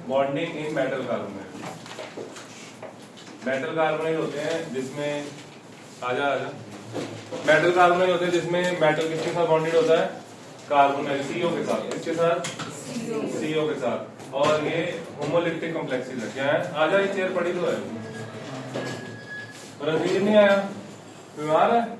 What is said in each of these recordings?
Bonding in metal carbonyl. Metal carbonyl होते हैं जिसमें आजा मेटल कार्बोनाइल होते हैं जिसमें मेटल किसके साथ बॉन्डेड होता है? कार्बोनाइल सीओ के साथ। किसके साथ? सीओ के साथ। और ये होमोलिप्टिक कॉम्प्लेक्सेस है। क्या है? आजा, ये चेयर पड़ी तो है। रणवीर नहीं आया, बीमार है।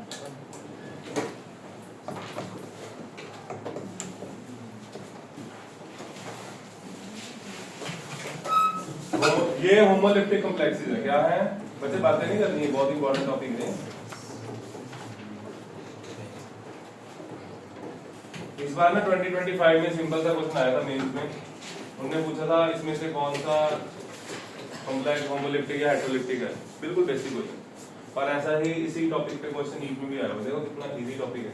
ये होमोलिप्टिक कॉम्प्लेक्सेस है। क्या है बच्चे? बातें नहीं करनी है, बहुत इंपॉर्टेंट टॉपिक है। इस बार ना 2025 में सिंपल सा क्वेश्चन आया था मेंस में। उन्होंने पूछा था इसमें से कौन सा कॉम्प्लेक्स होमोलिप्टिक या हेटेरोलिप्टिक है। बिल्कुल बेसिक क्वेश्चन। और ऐसा ही इसी टॉपिक पे क्वेश्चन नीट में भी आया। देखो कितना इजी टॉपिक है।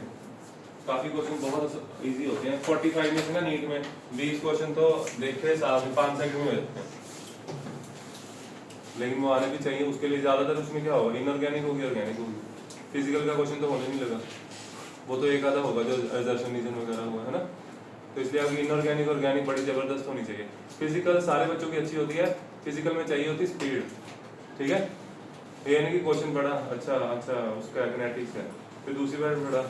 काफी क्वेश्चन बहुत इजी होते हैं। 45 में से ना नीट में 20 क्वेश्चन तो देखे साथ 5 सेकंड में हो जाते हैं। लेकिन वो आने भी चाहिए। उसके लिए ज्यादातर उसमें क्या होगा? इनऑर्गेनिक होगी, ऑर्गेनिक होगी। फिजिकल का क्वेश्चन तो होने नहीं लगा। वो तो एक आधा होगा जो एजर्शनिज्म वगैरह हुआ है ना। तो इसलिए आपकी इनऑर्गेनिक ऑर्गेनिक बड़ी जबरदस्त होनी चाहिए। फिजिकल सारे बच्चों की अच्छी होती है। फिजिकल में चाहिए होती स्पीड। ठीक है, ये नहीं कि क्वेश्चन पढ़ा अच्छा उसका किनेटिक्स है, फिर दूसरी बार पढ़ा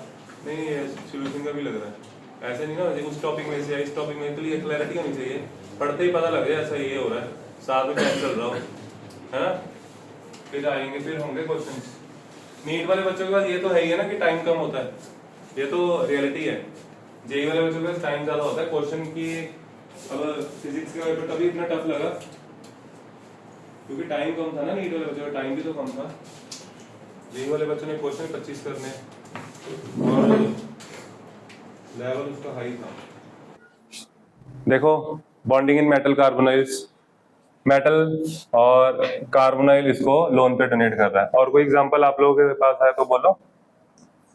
नहीं ये सॉल्यूशन का भी लग रहा है। ऐसे नहीं ना, उस टॉपिक में से इस टॉपिक में क्लियर क्लैरिटी होनी चाहिए। पढ़ते ही पता लग जाए अच्छा ये हो रहा है, साथ में टाइम चल रहा हो, है ना। फिर आएंगे, फिर होंगे क्वेश्चन। नीट वाले बच्चों के पास ये तो है ही है ना कि टाइम कम होता है, ये तो रियलिटी है। जेई वाले बच्चों के पास टाइम ज्यादा होता है क्वेश्चन की। अब फिजिक्स का पेपर तभी इतना टफ लगा क्योंकि टाइम कम था ना। नीट वाले बच्चों का टाइम भी तो कम था। जेई वाले बच्चों ने क्वेश्चन 25 करने और लेवल उसका हाई था। देखो bonding in metal carbonyls, metal और कार्बोनाइल इसको लोन पे डोनेट कर रहा है। और कोई एग्जांपल आप लोगों के पास है तो बोलो।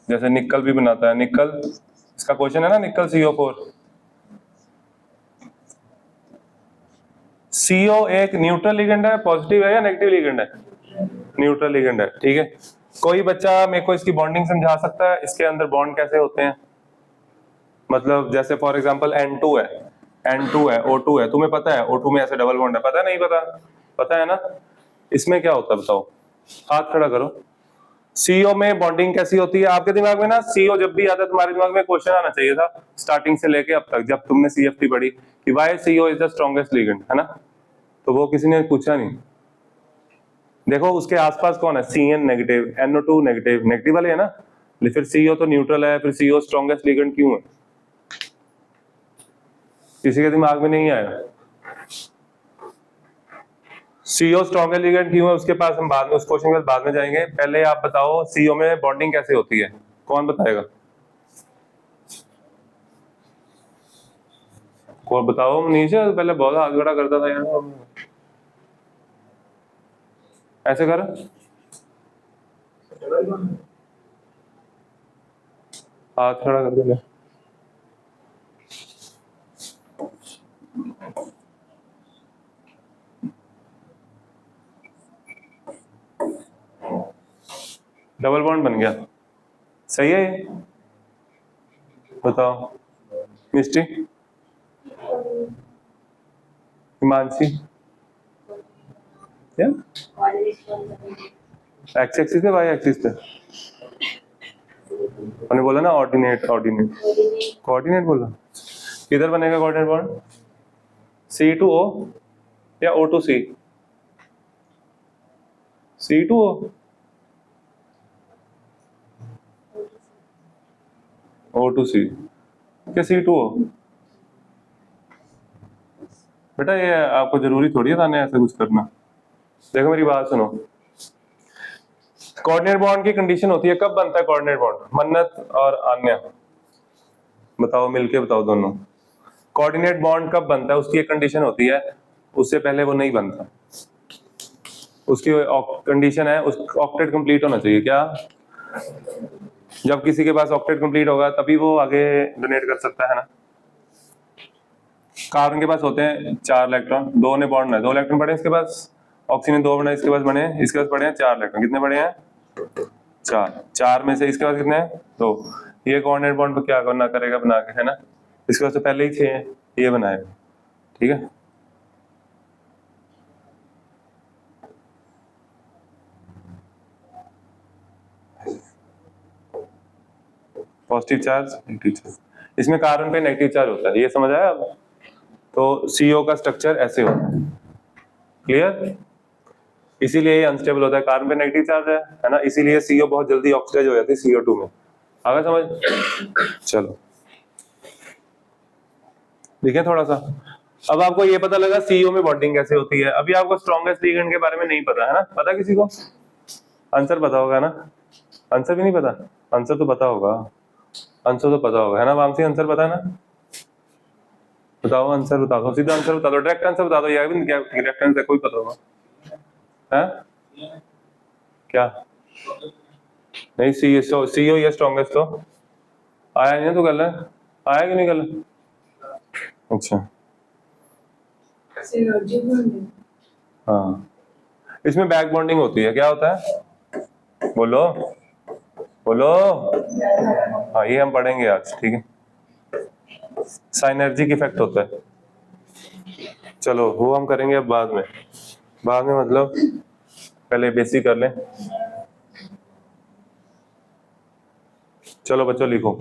जैसे निकल भी बनाता है, निकल इसका क्वेश्चन है ना, निकल CO4। CO एक न्यूट्रल लिगेंड है, पॉजिटिव है या नेगेटिव लिगेंड है? न्यूट्रल लिगेंड है। ठीक है, कोई बच्चा मेरे को इसकी बॉन्डिंग समझा सकता है? इसके अंदर बॉन्ड कैसे होते हैं? मतलब जैसे फॉर एग्जांपल N2 है, N2 है, O2 है। तुम्हें पता है O2 में ऐसे डबल बॉन्ड है? पता नहीं पता? पता है ना। इसमें क्या होता है बताओ, हाथ खड़ा करो। CO में बॉन्डिंग कैसी होती है? आपके दिमाग में ना CO जब भी आता है तुम्हारे दिमाग में क्वेश्चन आना चाहिए था स्टार्टिंग से लेके अब तक, जब तुमने CFT पढ़ी कि why CO is the strongest ligand, है ना। तो वो किसी ने पूछा नहीं। देखो उसके आसपास कौन है? CN negative, NO2 negative, negative वाले है ना। फिर CO तो न्यूट्रल है, फिर CO स्ट्रॉन्गेस्ट लिगेंड क्यों है? किसी के दिमाग में नहीं आया। CO स्ट्रॉन्गेस्ट लिगेंड क्यों है उसके पास हम बाद में, उस क्वेश्चन के बाद में जाएंगे। पहले आप बताओ CO में बॉन्डिंग कैसे होती है? कौन बताएगा? कौन बताओ? नीचे पहले बहुत हाथ खड़ा करता था यार, ऐसे कर। हाथ खड़ा कर दे। डबल बॉन्ड बन गया, सही है ये? बताओ मिस्टी, हिमांशी, क्या एक्स एक्सिस पे, वाई एक्सिस पे? मैंने बोला ना ऑर्डिनेट, ऑर्डिनेट कोऑर्डिनेट बोला। किधर बनेगा कोऑर्डिनेट बॉन्ड? C2O या O2C? C2O, O2C क्या C2O? बेटा ये आपको जरूरी थोड़ी है थाने ऐसे कुछ करना। देखो मेरी बात सुनो, कोऑर्डिनेट बॉन्ड की कंडीशन होती है कब बनता है कोऑर्डिनेट बॉन्ड? मन्नत और आन्या बताओ, मिलके बताओ दोनों। कोऑर्डिनेट बॉन्ड कब बनता है? उसकी एक कंडीशन होती है, उससे पहले वो नहीं बनता। उसकी कंडीशन है उस ऑक्टेट कंप्लीट होना चाहिए। क्या? जब किसी के पास ऑक्टेट कंप्लीट होगा तभी वो आगे डोनेट कर सकता है ना। कार्बन के पास होते हैं 4 इलेक्ट्रॉन, 2 ने बॉन्ड है, 2 इलेक्ट्रॉन पड़े इसके पास। ऑक्सीजन ने 2 बने, इसके पास बने, इसके पास पड़े हैं 4 इलेक्ट्रॉन। कितने पड़े हैं? 4 में से इसके पास कितने हैं? 2। ये कोऑर्डिनेट बॉन्ड पर क्या करना करेगा बना के, है ना। इसके पास तो पहले ही 6 हैं, ये बनाएगा। ठीक है, पॉजिटिव चार्ज नेगेटिव चार्ज, इसमें कार्बन पे नेगेटिव चार्ज होता है, ये समझ आया अब? तो CO का स्ट्रक्चर ऐसे होता है, क्लियर? इसीलिए ये अनस्टेबल होता है, कार्बन पे नेगेटिव चार्ज है ना, इसीलिए CO बहुत जल्दी ऑक्सीडाइज हो जाती है CO2 में। आगे समझ? चलो देखिए थोड़ा सा, अब आपको ये पता लगा CO में बॉन्डिंग कैसे होती है। अभी आपको स्ट्रॉन्गेस्ट लिगेंड के बारे में नहीं पता है ना, पता किसी को? आंसर पता होगा ना? आंसर भी नहीं पता? आंसर तो पता होगा, आंसर तो पता होगा है ना वामसी? आंसर पता है ना? बताओ आंसर, बता दो सीधा आंसर, बता दो डायरेक्ट आंसर बता दो, या भी क्या डायरेक्ट आंसर कोई पता होगा? है क्या? नहीं CO ये स्ट्रॉन्गेस्ट तो आया नहीं तो गल है, आया कि नहीं गल? अच्छा हाँ, इसमें बैक बॉन्डिंग होती है, क्या होता है? बोलो बोलो। हाँ ये हम पढ़ेंगे आज, ठीक है, साइनर्जिक इफेक्ट होता है। चलो वो हम करेंगे अब बाद में, बाद में मतलब पहले बेसिक कर लें। चलो बच्चों लिखो,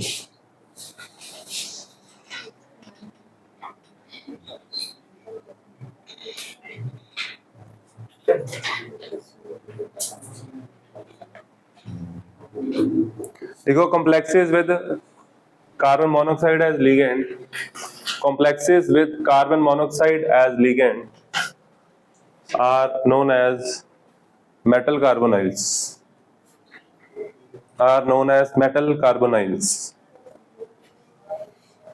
देखो complexes with carbon monoxide as ligand, complexes with carbon monoxide as ligand are known as metal carbonyls, are known as metal carbonyls,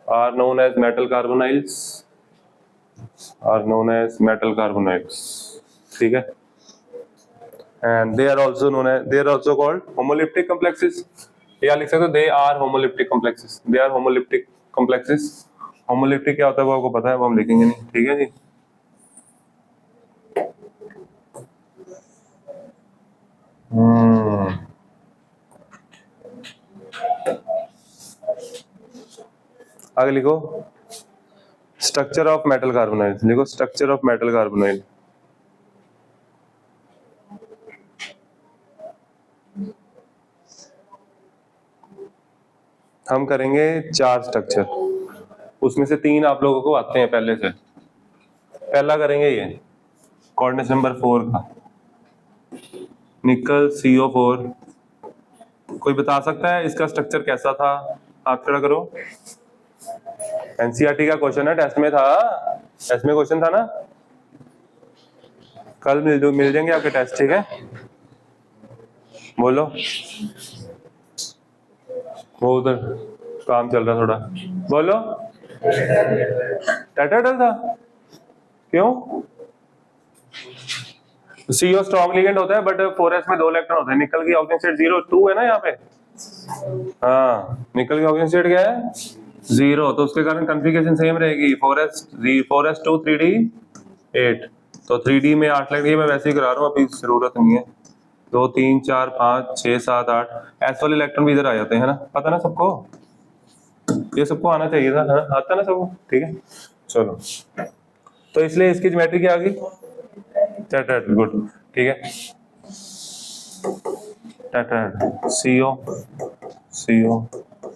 are known as metal carbonyls, are known as metal carbonyls, ठीक है? And they are also known as, they are also called homoleptic complexes, या लिख सकते हो they are homoleptic complexes, they are homoleptic complexes। homoleptic क्या होता है वो आपको पता है, वो हम लिखेंगे नहीं, ठीक है जी? आगे लिखो स्ट्रक्चर ऑफ मेटल कार्बोनाइल, लिखो स्ट्रक्चर ऑफ मेटल कार्बोनाइल। हम करेंगे 4 स्ट्रक्चर, उसमें से 3 आप लोगों को आते हैं पहले से। पहला करेंगे ये कोऑर्डिनेट नंबर 4 का, निकल CO4। कोई बता सकता है इसका स्ट्रक्चर कैसा था? हाथ खड़ा करो। NCERT का क्वेश्चन है, टेस्ट में था, टेस्ट में क्वेश्चन था ना, कल मिल जाएंगे आपके टेस्ट, ठीक है? बोलो, वो उधर काम चल रहा थोड़ा, बोलो। टेट्राहेड्रल था, क्यों? CO स्ट्रॉन्ग लिगेंड होता है, बट 4s में 2 इलेक्ट्रॉन होते हैं, निकल की ऑक्सीजन स्टेट 0 2 है ना यहाँ पे। हाँ निकल की ऑक्सीजन स्टेट क्या है? 0, तो उसके कारण कॉन्फ़िगरेशन सेम रहेगी, 4s 2 3d 8, तो 3d में 8 लगेगी, मैं वैसे ही करा रहा हूँ, अभी जरूरत नहीं है। 2 3 4 5 6 7 8 एस वाले इलेक्ट्रॉन भी इधर आ जाते हैं, है ना? पता ना सबको, ये सबको आना चाहिए था, है ना? आता ना सबको, ठीक है? चलो तो इसलिए इसकी ज्योमेट्री क्या आ गई? टेट्राहेड्रल, गुड, ठीक है? Tetrahedral CO CO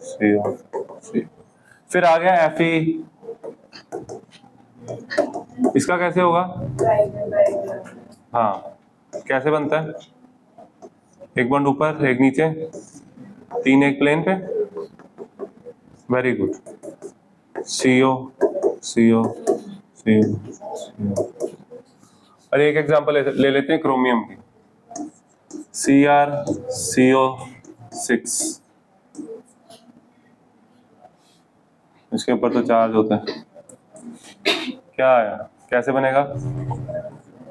CO CO, फिर आ गया Fe, इसका कैसे होगा? हाँ कैसे बनता है? एक बॉन्ड ऊपर एक नीचे, 3 एक प्लेन पे, very good. CO CO CO CO, अरे एक एग्जांपल ले लेते हैं क्रोमियम की, CrCO6, इसके ऊपर तो चार्ज होता है, क्या आया? कैसे बनेगा?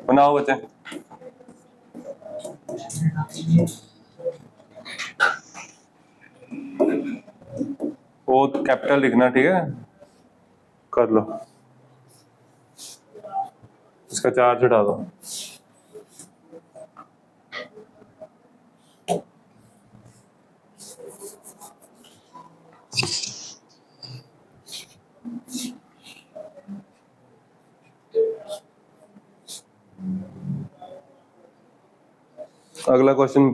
बनाओ बच्चे। वो कैपिटल लिखना, ठीक है? कर लो, इसका चार्ज हटा दो। अगला क्वेश्चन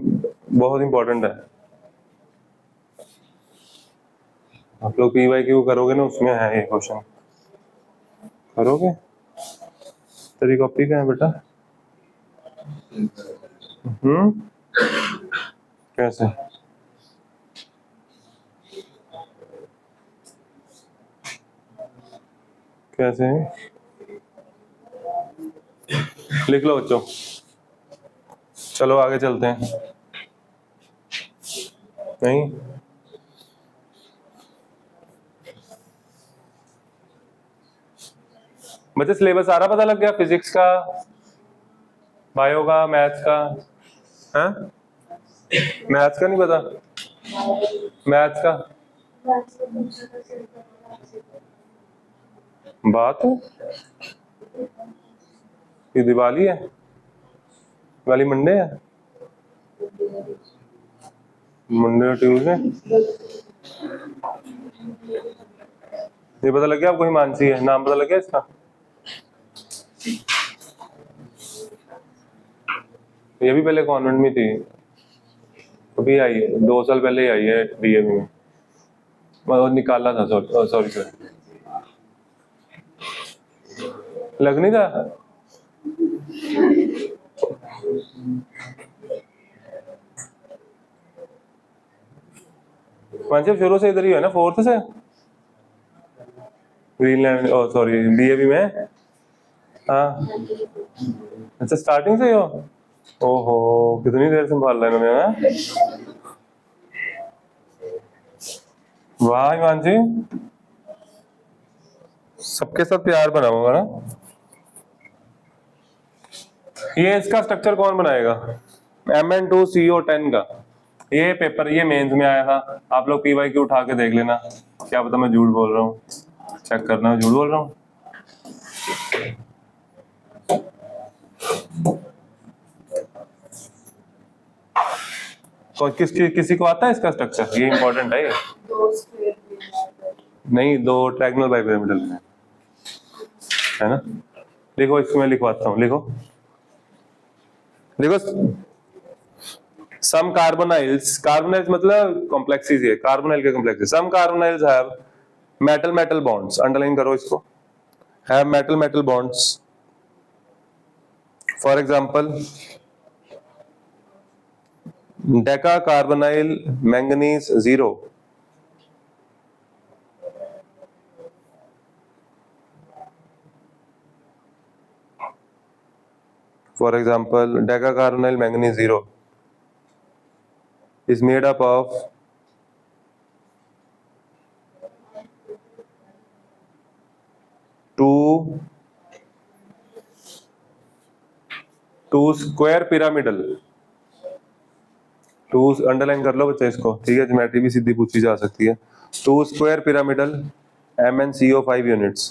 बहुत इंपॉर्टेंट है, आप लोग पी वाई क्यू करोगे ना, उसमें है ये क्वेश्चन। करोगे? तेरी कॉपी क्या है बेटा? कैसे? कैसे? लिख लो बच्चों, चलो आगे चलते हैं। नहीं, बच्चे सिलेबस सारा पता लग गया? फिजिक्स का, बायो का, मैथ्स का? है? मैथ्स का नहीं पता? मैथ्स का बात है, ये दिवाली है? दिवाली मंडे है? मंडे और ट्यूसडे? ये पता लग गया आपको? हिमांशी है नाम, पता लग गया इसका? ये भी पहले कॉन्वेंट में थी, अभी आई है, 2 साल पहले ही आई है डीएवी में। मैं निकाला था, सॉरी सर, लग नहीं था। पंजाब शुरू से इधर ही है ना, 4th से ग्रीनलैंड, सॉरी डीएवी में। हाँ, अच्छा स्टार्टिंग से ही हो? ओहो, कितनी देर संभाल रहा है इन्होंने, हाँ? वाह हिमांशी, सबके साथ प्यार बना होगा ना। ये इसका स्ट्रक्चर कौन बनाएगा? Mn2CO10 का ये पेपर, ये मेंस में आया था। आप लोग पीवाई क्यू उठा के देख लेना, क्या पता मैं झूठ बोल रहा हूँ, चेक करना मैं झूठ बोल रहा हूँ। किसी को आता है इसका स्ट्रक्चर? ये इंपॉर्टेंट है ये। नहीं, 2 ट्रायंगल बाइपिरामिडल में है ना। देखो इसको मैं लिखवाता हूँ, लिखो देखो, सम कार्बोनाइल्स, कार्बोनाइल्स मतलब कॉम्प्लेक्सेस, है कार्बोनाइल के complexes. Some carbonyls have metal metal bonds, underline करो इसको, have metal metal bonds. For example deca carbonyl manganese 0, for example deca carbonyl manganese 0 is made up of two square pyramidal, 2 underline कर लो बच्चे इसको, ठीक है, geometry भी सीधी पूछी जा सकती है। 2 square pyramidal MnCO5 units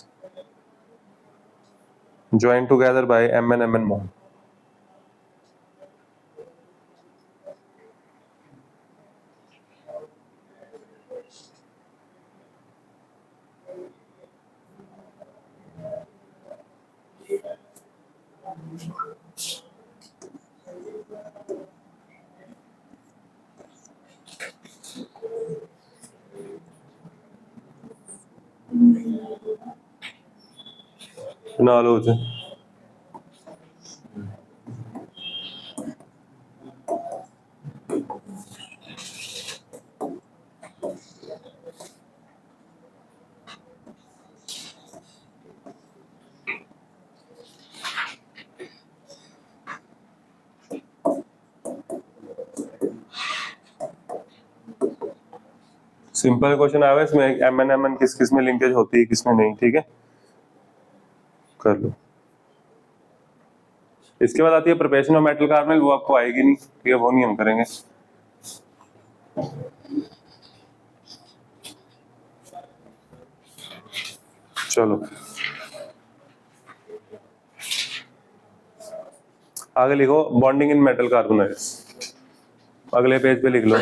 joined together by MnMn bond। बना लो उसे। सिंपल क्वेश्चन आया इसमें, MnMn किस किस में लिंकेज होती है, किसमें नहीं, ठीक है, कर लो। इसके बाद आती है प्रिपरेशन ऑफ मेटल कार्बोनाइल, वो आपको आएगी नहीं, ठीक है, वो नहीं हम करेंगे। चलो आगे लिखो बॉन्डिंग इन मेटल कार्बोनाइल्स, अगले पेज पे लिख लो,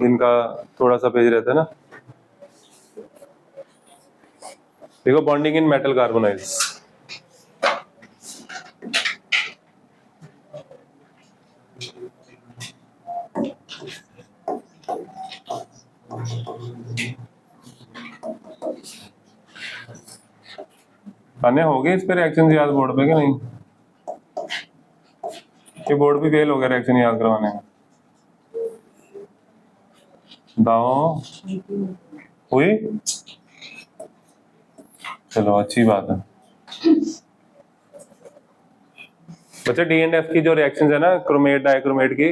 इनका थोड़ा सा पेज रहता है ना। देखो बॉन्डिंग इन मेटल कार्बोनाइल्स, आने हो गए इस पे रिएक्शन याद बोर्ड पे कि नहीं? ये बोर्ड भी फेल हो गया रिएक्शन याद करवाने में। दाओ हुई, चलो अच्छी बात है। बच्चे डी एंड एफ की जो रिएक्शंस है ना क्रोमेट डाइक्रोमेट की,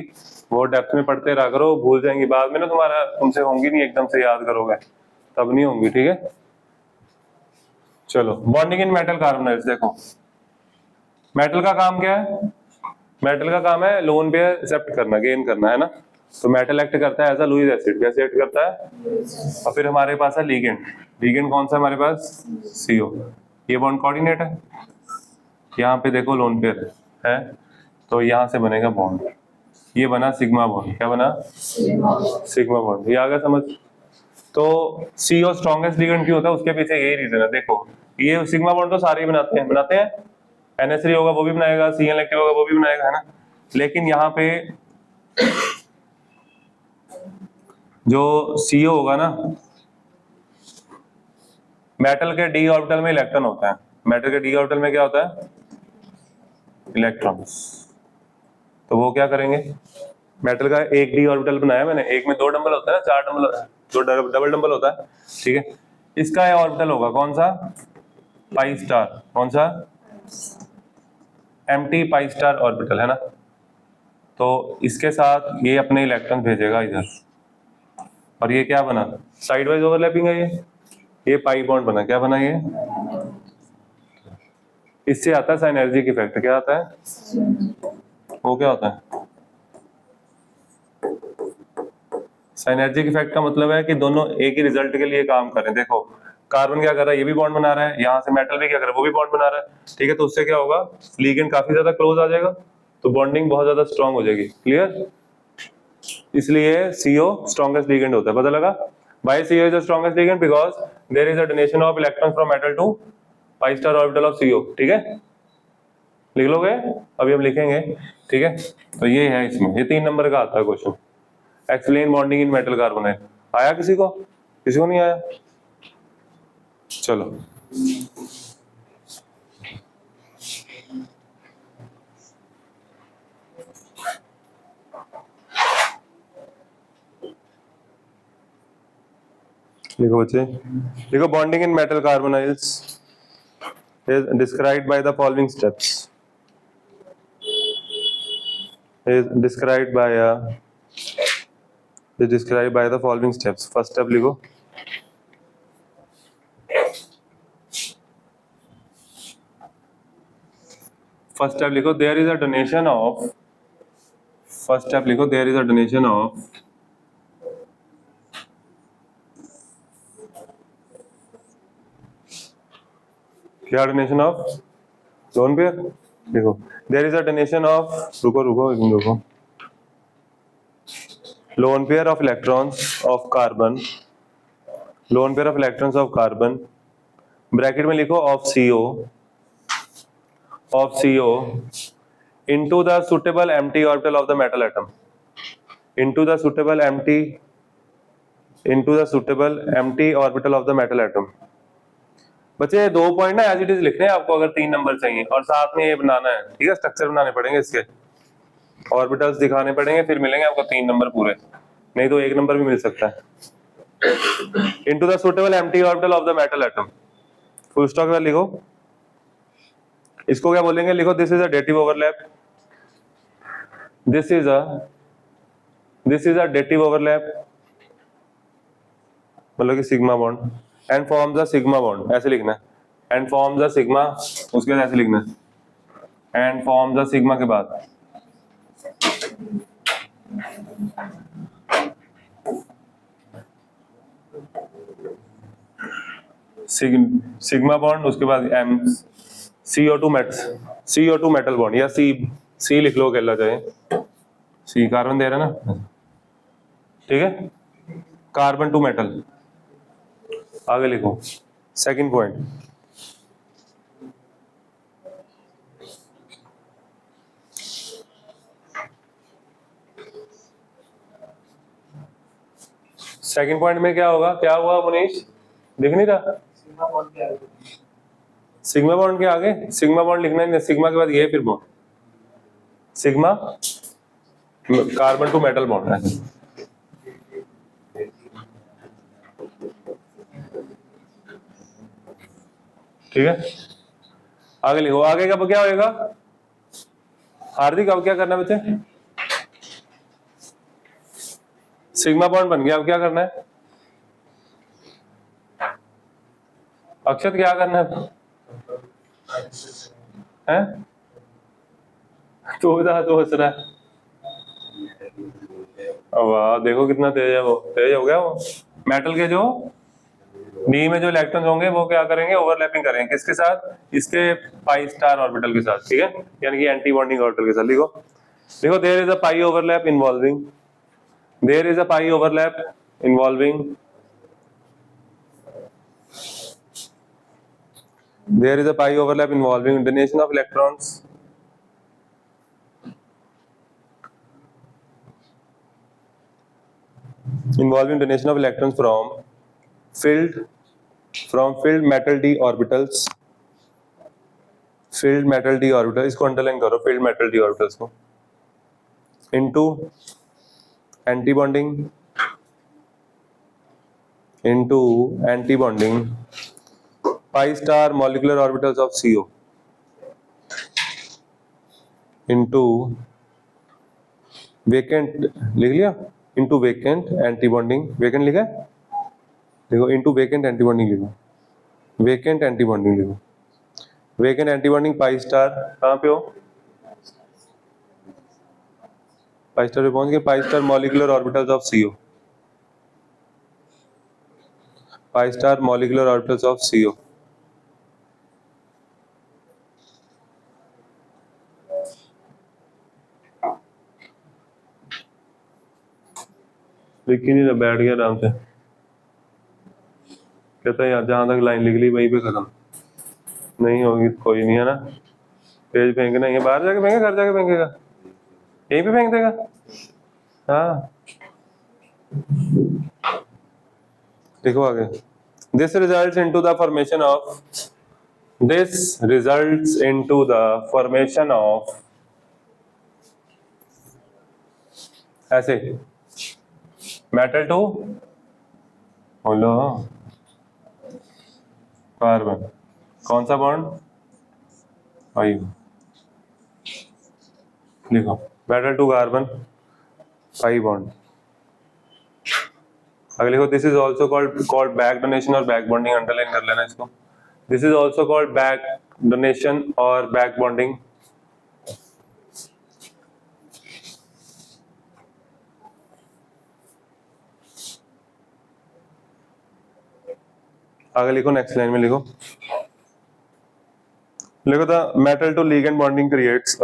वो डेप्थ में पढ़ते रहा करो, भूल जाएंगी बाद में ना, तुम्हारा तुमसे होंगी नहीं एकदम से याद करोगे तब नहीं होंगी, ठीक है। चलो बॉन्डिंग इन मेटल कार्बोनाइल्स, देखो मेटल का काम क्या है? मेटल का काम है लोन पेयर एक्सेप्ट करना, गेन करना, है ना। तो मेटल एक्ट करता है एज अ लुईस एसिड, कैसे एक्ट करता है? और फिर हमारे पास है लिगेंड, लिगेंड कौन सा है हमारे पास? CO। ये बॉन्ड कोऑर्डिनेट है, यहाँ पे देखो लोन पेयर है, तो यहाँ से बनेगा बॉन्ड, ये बना सिग्मा बॉन्ड, क्या बना? Sigma bond. ये आ गया समझ? तो CO स्ट्रॉन्गेस्ट लिगेंड क्यों होता है, उसके पीछे यही रीजन है। देखो ये सिग्मा बॉन्ड तो सारे ही बनाते हैं, NH3 होगा वो भी बनाएगा, Cl एक्टिव होगा वो भी बनाएगा, है ना। लेकिन यहाँ पे जो CO होगा ना, मेटल के डी ऑर्बिटल में इलेक्ट्रॉन होता है, मेटल के डी ऑर्बिटल में क्या होता है? इलेक्ट्रॉन्स। तो वो क्या करेंगे, मेटल का एक डी ऑर्बिटल बनाया मैंने, एक में 2 डबल होता है ना, 4 डबल, 2 डबल डबल होता है, ठीक है। इसका ऑर्बिटल होगा कौन सा? पाई स्टार, कौन सा? एम्प्टी पाई स्टार ऑर्बिटल, है ना। तो इसके साथ ये अपने इलेक्ट्रॉन भेजेगा इधर, और ये क्या बना? साइड वाइज ओवरलैपिंग है ये पाई बॉन्ड बना, क्या बना ये? इससे आता है साइनर्जिक इफेक्ट, क्या आता है? वो क्या होता है? साइनर्जिक इफेक्ट का मतलब है कि दोनों एक ही रिजल्ट के लिए काम कर रहे हैं। देखो कार्बन क्या कर रहा है, ये भी बॉन्ड बना रहा है, यहाँ से मेटल भी क्या कर रहा है, वो भी बॉन्ड बना रहा है, ठीक है। तो उससे क्या होगा, लिगेंड काफी ज्यादा क्लोज आ जाएगा, तो बॉन्डिंग बहुत ज्यादा स्ट्रांग हो जाएगी, क्लियर। इसलिए CO स्ट्रॉन्गेस्ट लिगेंड होता है, पता लगा? Why CO is the strongest ligand? Because there is a donation of electrons from metal to pi star orbital of CO, ठीक है। लिख लोगे? अभी हम लिखेंगे, ठीक है। तो ये है इसमें, ये 3 नंबर का आता है question, explain bonding in metal carbonyl. आया किसी को? किसी को नहीं आया? चलो लिखो बच्चे, लिखो bonding in metal carbonyls is described by the following steps, is described by the following steps। First step लिखो, फर्स्ट स्टेप लिखो, there is a donation of, first step लिखो, there is a donation of क्या? Donation of lone pair, देखो there is a donation of, रुको lone pair of electrons of carbon, lone pair of electrons of carbon, bracket में लिखो of CO into the suitable empty orbital of the metal atom, into the suitable empty orbital of the metal atom। बच्चे 2 point ना as it is लिखने हैं आपको, अगर 3 number चाहिए, और साथ में ये बनाना है, ठीक है। स्ट्रक्चर बनाने पड़ेंगे इसके, ऑर्बिटल्स दिखाने पड़ेंगे, फिर मिलेंगे आपको 3 नंबर पूरे, नहीं तो 1 नंबर भी मिल सकता है। into the suitable empty orbital of the metal atom, full stop में लिखो। इसको क्या बोलेंगे, लिखो this is a dative overlap, this is a dative overlap, मतलब कि sigma bond, and forms a sigma bond, ऐसे लिखना है, एंड फॉर्म्स अ सिग्मा, उसके बाद ऐसे लिखना है, एंड फॉर्म्स अ सिग्मा के बाद सिग्मा बॉन्ड, उसके बाद M CO2 मेटल बॉन्ड, या C लिख लो, कहला चाहे C, कार्बन दे रहा है ना, ठीक है, कार्बन टू मेटल। आगे लिखो सेकंड पॉइंट, सेकंड पॉइंट में क्या होगा, क्या हुआ मुनीश, दिख नहीं रहा? सिग्मा बॉन्ड के आगे सिग्मा बॉन्ड लिखना है, सिग्मा के बाद ये फिर bond, sigma carbon to metal bond है। ठीक है, आगे लिखो। आगे का क्या होएगा हार्दिक? अब क्या करना है बच्चे? सिग्मा बॉन्ड बन गया, अब क्या करना है? अक्षत क्या करना है? हैं? तो हंस रहा है। वाह, देखो कितना तेज है वो, तेज हो गया वो। मेटल के जो डी में जो इलेक्ट्रॉन होंगे वो क्या करेंगे? ओवरलैपिंग करेंगे किसके साथ? इसके पाई स्टार ऑर्बिटल के साथ। ठीक है, यानी कि एंटी बॉन्डिंग ऑर्बिटल के साथ। लिखो देखो, there is a pi overlap involving, there is a pi overlap involving, there is a pi overlap involving donation of electrons from filled metal d orbitals, filled metal d orbitals, इसको underline करो, filled metal d orbitals को, into antibonding pi star molecular orbitals of CO into vacant, लिख लिया? into vacant antibonding, vacant लिखा है? देखो into vacant antibonding लिखो, vacant antibonding लिखो, vacant antibonding pi star कहाँ पे हो? pi star पे पहुंच गए, pi star molecular orbitals of CO, pi star molecular orbitals of CO, लिख ही नहीं रहा, बैठ गया आराम से। कहता है यार जहां तक लाइन लिख ली वहीं पे खत्म, नहीं होगी कोई नहीं है ना। पेज फेंकना है, बाहर जाके फेंकेगा, घर जाके फेंकेगा, यहीं पे फेंक देगा। हाँ देखो आगे, this results into the formation of ऐसे मेटल टू बोलो कार्बन, कौन सा बॉन्ड? फाइव, लिखो metal to carbon five bond. अगर लिखो this is also called back donation और बैक बॉन्डिंग, अंडरलाइन कर लेना इसको। This is also called back donation और बैक बॉन्डिंग। आगे लिखो, नेक्स्ट लाइन में लिखो the metal to ligand bonding creates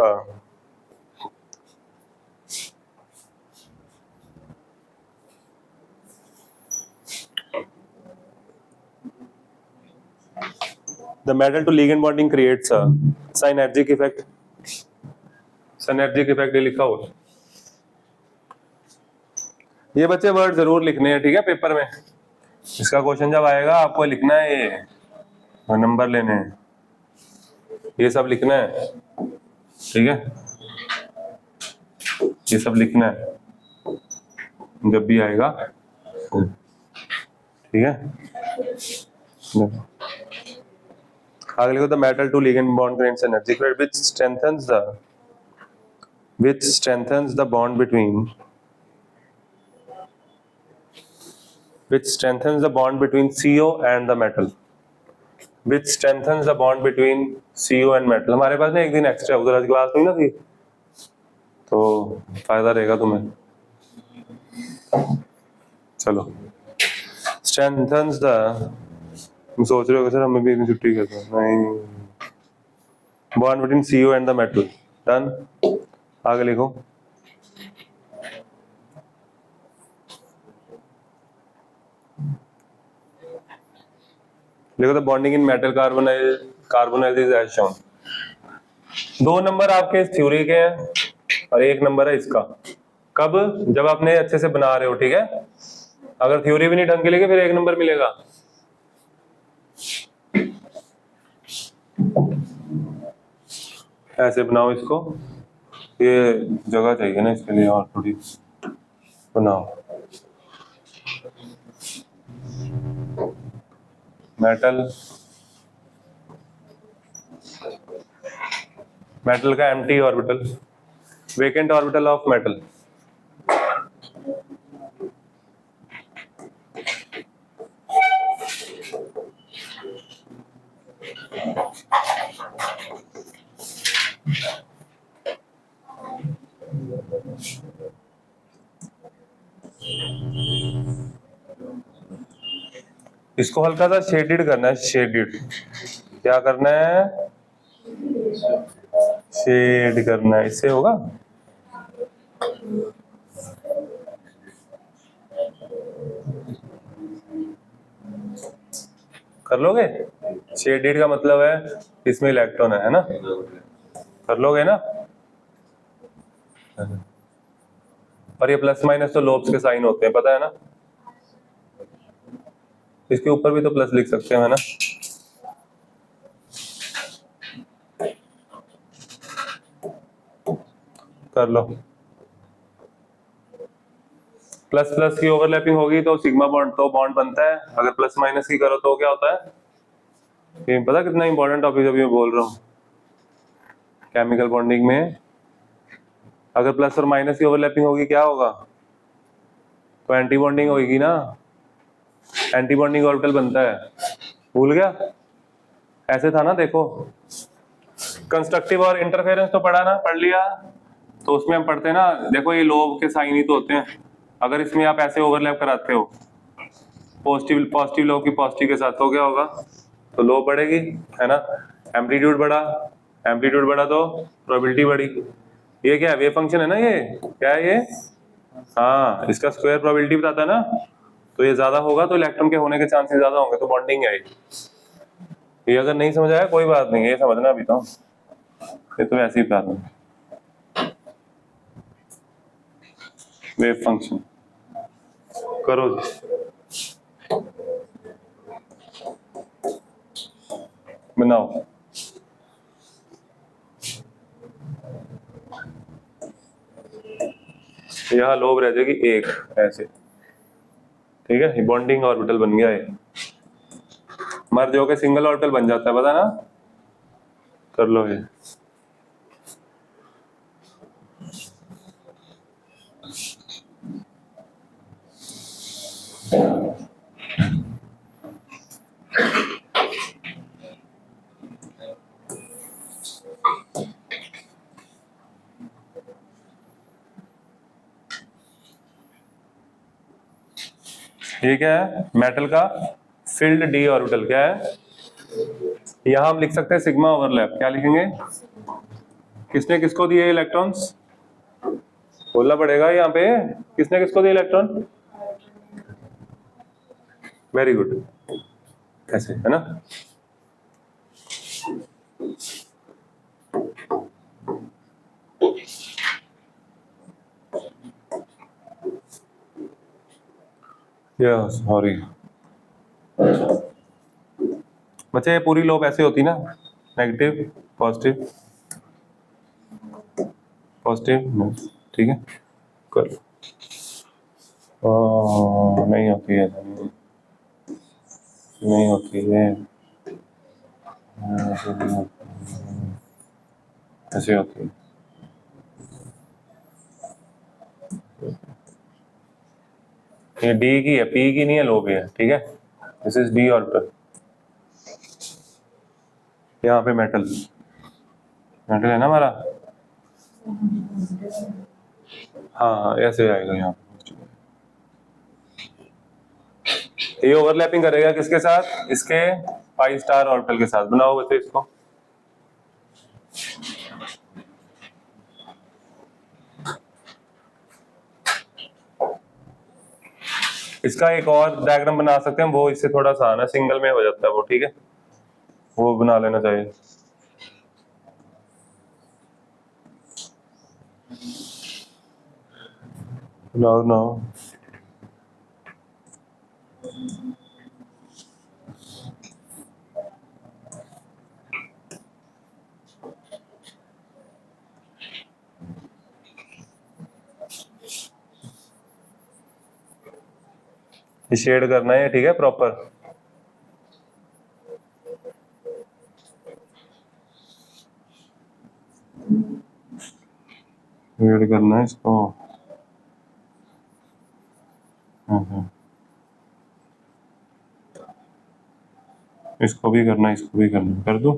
the metal to ligand bonding creates a synergic effect, synergic effect लिखा हो। ये बच्चे वर्ड जरूर लिखने हैं, ठीक है, पेपर में इसका क्वेश्चन जब आएगा आपको लिखना है, ये नंबर लेने हैं, ये सब लिखना है, ठीक है, ये सब लिखना है जब भी आएगा, ठीक है। आगे लिखो the metal to ligand bond creates energy which strengthens the bond between CO and the metal, which strengthens the bond between CO and metal। हमारे पास ना एक दिन एक्स्ट्रा उधर आज क्लास हुई ना थी, तो फायदा रहेगा तुम्हें। चलो, strengthens the, सोच रहे हो सर हमें भी एक दिन छुट्टी करते हैं, नहीं, bond between CO and the metal, done. आगे लिखो the bonding in metal carbonyl is as shown. 2 नंबर आपके इस थ्योरी के हैं और 1 नंबर है इसका। कब? जब आपने अच्छे से बना रहे हो, ठीक है। अगर थ्योरी भी नहीं ढंग के लिखे फिर 1 नंबर मिलेगा। ऐसे बनाओ इसको, ये जगह चाहिए ना इसके लिए, और थोड़ी बनाओ। मेटल, मेटल का empty orbital, vacant orbital of metal. इसको हल्का सा शेडेड करना है, शेडेड। क्या करना है? शेड करना है, इससे होगा? कर लोगे? शेडेड का मतलब है इसमें इलेक्ट्रॉन है ना? कर लोगे ना? और ये प्लस माइनस तो लोब्स के साइन होते हैं, पता है ना? इसके ऊपर भी तो प्लस लिख सकते हैं, है ना? कर लो। प्लस प्लस की ओवरलैपिंग होगी तो सिग्मा बॉन्ड, तो बॉन्ड बनता है। अगर प्लस माइनस की करो तो क्या होता है? ये पता कितना इंपॉर्टेंट टॉपिक अभी मैं बोल रहा हूँ केमिकल बॉन्डिंग में। अगर प्लस और माइनस की ओवरलैपिंग होगी क्या होगा? तो एंटी बॉन्डिंग होगी ना, एंटी बॉन्डिंग ऑर्बिटल बनता है। भूल गया? ऐसे था ना, देखो कंस्ट्रक्टिव और इंटरफेरेंस तो पढ़ा ना, पढ़ लिया? तो उसमें हम पढ़ते हैं ना, देखो ये लोब के साइन ही तो होते हैं। अगर इसमें आप ऐसे ओवरलैप कराते हो पॉजिटिव पॉजिटिव लोब की पॉजिटिव के साथ, तो क्या होगा? तो लोब बढ़ेगी, है ना? एम्पलीट्यूड बढ़ा, एम्पलीट्यूड बढ़ा तो प्रोबेबिलिटी बढ़ी। ये क्या है? वेव फंक्शन है ना, ये क्या है ये? हाँ, इसका स्क्वायर प्रोबेबिलिटी बताता है ना। तो ये ज्यादा होगा तो इलेक्ट्रॉन के होने के चांसेस ज्यादा होंगे, तो बॉन्डिंग है ये। अगर नहीं समझ आया कोई बात नहीं, ये समझना अभी तो, ये तो ऐसे ही बता दूं। वेव फंक्शन करो बनाओ। यहाँ लोब रह जाएगी एक, ऐसे, ठीक है? बॉन्डिंग ऑर्बिटल बन गया ये। मर्ज होकर सिंगल ऑर्बिटल बन जाता है, पता ना? कर लो ये। ये क्या है? मेटल का फिल्ड डी ऑर्बिटल। क्या है? यहां हम लिख सकते हैं सिग्मा ओवरलैप। क्या लिखेंगे? किसने किसको दिए इलेक्ट्रॉन्स? बोलना पड़ेगा यहाँ पे, किसने किसको दिए इलेक्ट्रॉन? वेरी गुड, ऐसे है ना? सॉरी बच्चे, पूरी लोब ऐसे होती ना, नेगेटिव पॉजिटिव पॉजिटिव, ठीक है? कर नहीं होती है, नहीं होती है, ऐसे होती है। ये डी की है, पी की नहीं है, लोब है, ठीक है? This is D orbital. यहाँ पे मेटल, मेटल है ना हमारा। हाँ ऐसे आएगा यहाँ। ये ओवरलैपिंग करेगा किसके साथ? इसके पाई स्टार ऑर्बिटल के साथ। बनाओ बच्चे इसको। इसका एक और डायग्राम बना सकते हैं, वो इससे थोड़ा सा ना सिंगल में हो जाता है वो, ठीक है? वो बना लेना चाहिए। बनाओ बनाओ। शेड करना है, ठीक है, प्रॉपर। शेड करना है इसको। इसको भी करना है, इसको भी करना है, कर दूं?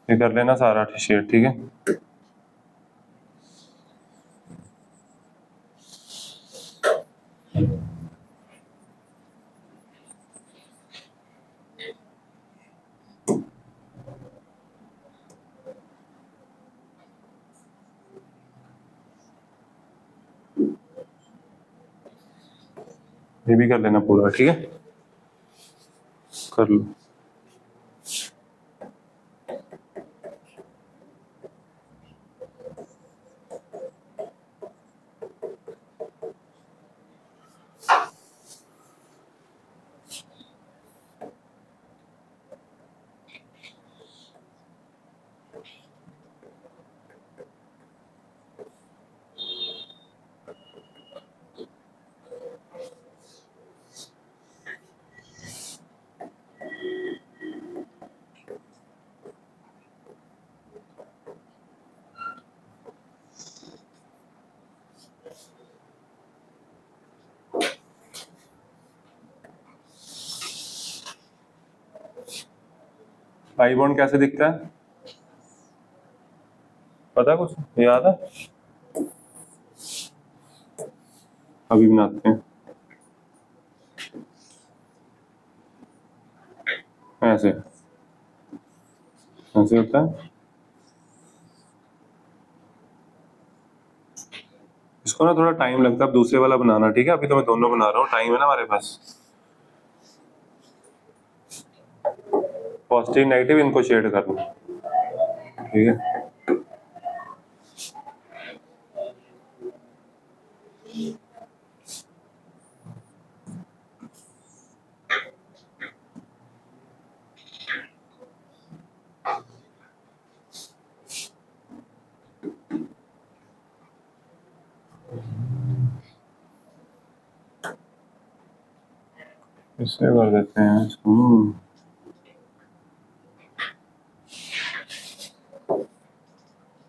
ये कर लेना सारा शेड, ठीक है। ये भी कर लेना पूरा, ठीक है, कर लो। पाई बॉन्ड कैसे दिखता है, पता कुछ याद है? अभी बनाते हैं। ऐसे ऐसे होता है। इसको ना थोड़ा टाइम लगता है, अब दूसरे वाला बनाना, ठीक है। अभी तो मैं दोनों बना रहा हूँ, टाइम है ना हमारे पास। पॉजिटिव नेगेटिव इनको शेड करना, ठीक है। इससे कर देते हैं इसको।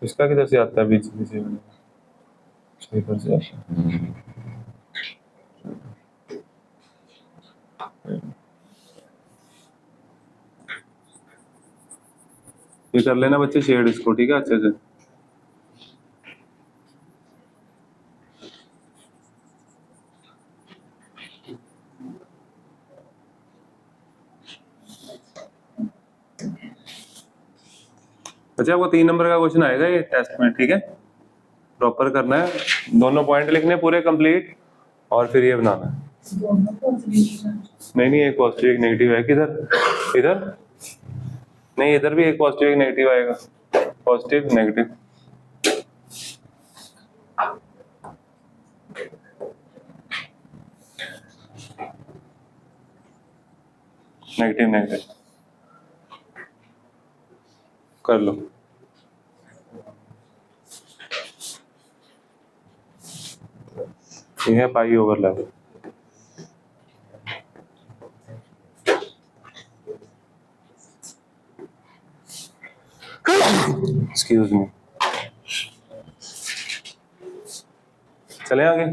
इसका किधर से आता है, बीच से इधर से। ये कर लेना बच्चे शेड इसको, ठीक है, अच्छे से। बच्चे आपको 3 नंबर का क्वेश्चन आएगा ये टेस्ट में, ठीक है। प्रॉपर करना है, दोनों पॉइंट लिखने पूरे कंप्लीट, और फिर ये बनाना है। नहीं, एक पॉजिटिव एक नेगेटिव है, किधर इधर नहीं, इधर भी एक पॉजिटिव एक नेगेटिव आएगा, पॉजिटिव नेगेटिव। नेगेटिव नेगेटिव कर लो। ये है पाई ओवरलैप। एक्सक्यूज मी, चले आगे।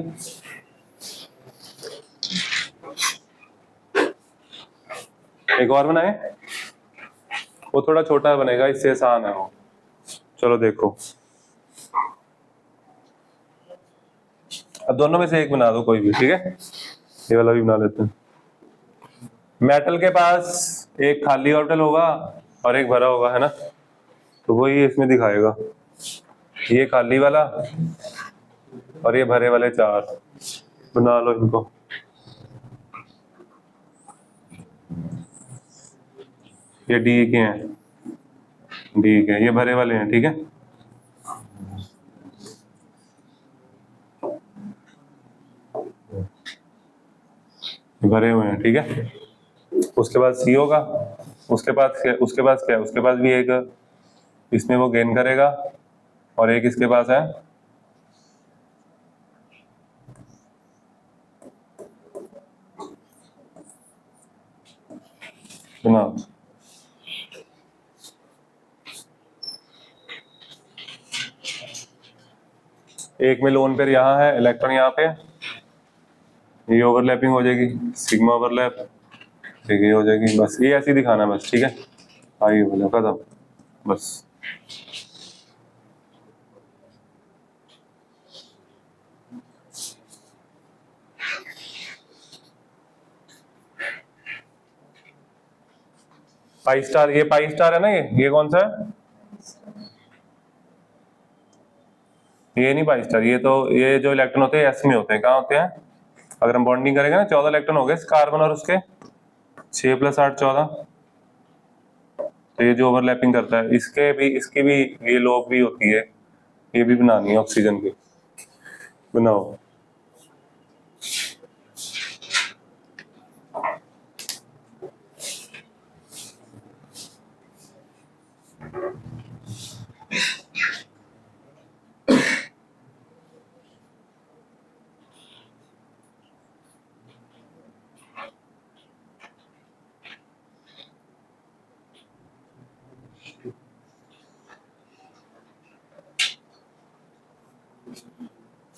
एक और बनाए, वो थोड़ा छोटा बनेगा, इससे आसान है वो। चलो देखो, अब दोनों में से एक बना दो कोई भी, ठीक है। ये वाला भी बना लेते हैं। मेटल के पास एक खाली ऑर्बिटल होगा और एक भरा होगा, है ना। तो वही इसमें दिखाएगा, ये खाली वाला और ये भरे वाले 4 बना लो इनको। ये डी के हैं, डी के, ये भरे वाले हैं, ठीक है। भरे हुए हैं, ठीक है। उसके बाद सी होगा, उसके पास क्या, उसके पास भी एक इसमें वो गेन करेगा, और एक इसके पास है बना। एक में लोन पेयर यहाँ है, इलेक्ट्रॉन यहाँ पे, ये ओवरलैपिंग हो जाएगी, सिग्मा ओवरलैप, ठीक है, ये हो जाएगी। बस ये ऐसे ही दिखाना बस, ठीक है। आइए बोलो खत्म बस। पाई स्टार, ये पाई स्टार है ना, ये कौन सा है? ये नहीं पाई स्टार, ये तो ये जो इलेक्ट्रॉन होते हैं एस में होते हैं। कहाँ होते हैं? अगर हम बॉन्डिंग करेंगे ना, 14 इलेक्ट्रॉन हो गए कार्बन और उसके, 6 + 8 14। तो ये जो ओवरलैपिंग करता है, इसकी भी ये लोब भी होती है, ये भी बनानी है ऑक्सीजन की। बनाओ।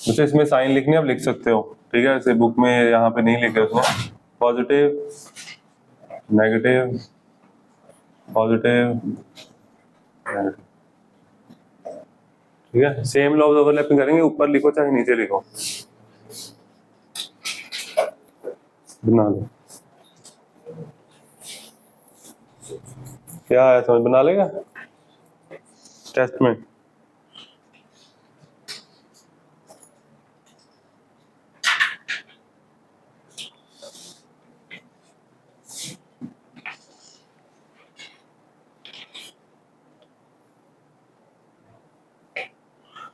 मुझे इसमें साइन लिखने आप लिख सकते हो, ठीक है। ऐसे बुक में यहाँ पे नहीं लिखे उसने, पॉजिटिव नेगेटिव पॉजिटिव, ठीक है। सेम लॉज ओवरलैपिंग करेंगे, ऊपर लिखो चाहे नीचे लिखो, बना लो। क्या है समझ, बना लेगा टेस्ट में।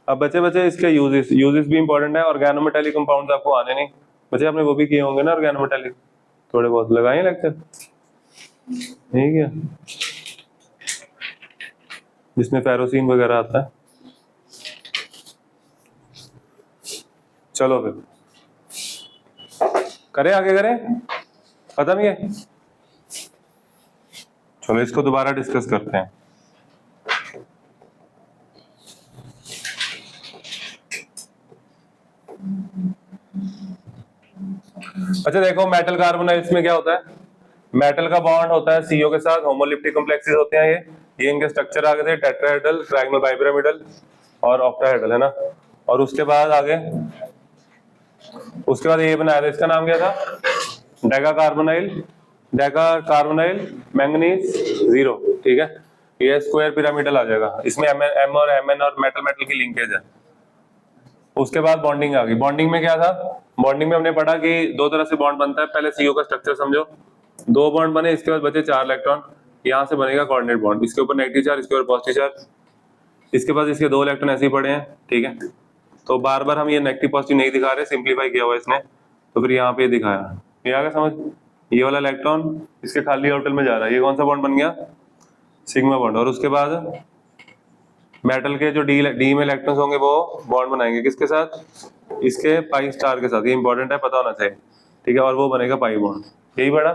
अब बचे इसके यूजेस भी इंपॉर्टेंट है। ऑर्गेनोमेटेलिक कंपाउंड्स आपको आने नहीं बच्चे, आपने वो भी किए होंगे ना ऑर्गेनोमेटेलिक, थोड़े बहुत लगाए लेक्चर, नहीं क्या, जिसमें फेरोसिन वगैरह आता है। चलो फिर करें, आगे करें, खत्म ये। चलो इसको दोबारा डिस्कस करते हैं। अच्छा देखो, मेटल कार्बोनाइल्स में क्या होता है? मेटल का बॉन्ड होता है सीओ के साथ, होमोलिप्टिक कॉम्प्लेक्सेस होते हैं ये इनके स्ट्रक्चर आगे थे टेट्राहेड्रल, ट्रायंगल, बाइपिरामिडल और ऑक्टाहेड्रल, है ना। और उसके बाद आगे, उसके बाद ये बनाया था, इसका नाम क्या था? डेका कार्बोनाइल मैंगनीज 0, ठीक है। ये स्क्वायर पिरामिडल आ जाएगा, इसमें एम और एमएन और मेटल की लिंकेज है। उसके बाद बॉन्डिंग आ गई। बॉन्डिंग में क्या था? बॉन्डिंग में हमने पढ़ा कि दो तरह से बॉन्ड बनता है। पहले सीओ का स्ट्रक्चर समझो, 2 बॉन्ड बने, इसके बाद बचे 4 इलेक्ट्रॉन, यहाँ से बनेगा कोऑर्डिनेट बॉन्ड, इसके ऊपर नेगेटिव चार्ज, इसके ऊपर पॉजिटिव चार्ज, इसके बाद इसके 2 इलेक्ट्रॉन ऐसे ही पड़े हैं, ठीक है। तो बार बार हम ये नेगेटिव पॉजिटिव नहीं दिखा रहे, सिंप्लीफाई किया हुआ इसने, तो फिर यहाँ पे दिखाया। ये आ गया समझ? ये वाला इलेक्ट्रॉन इसके खाली ऑर्बिटल में जा रहा है, ये कौन सा बॉन्ड बन गया? Sigma bond. और उसके बाद मेटल के जो डी में इलेक्ट्रॉन्स होंगे वो बॉन्ड बनाएंगे किसके साथ? इसके पाई स्टार के साथ। ये इंपॉर्टेंट है, पता होना चाहिए, ठीक है। और वो बनेगा पाई बॉन्ड। यही पढ़ा,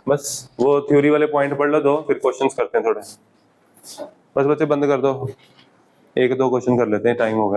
बस वो थ्योरी वाले पॉइंट पढ़ लो 2, फिर क्वेश्चंस करते हैं थोड़े। बस बच्चे बंद कर दो, 1-2 क्वेश्चन कर लेते हैं, टाइम हो गया।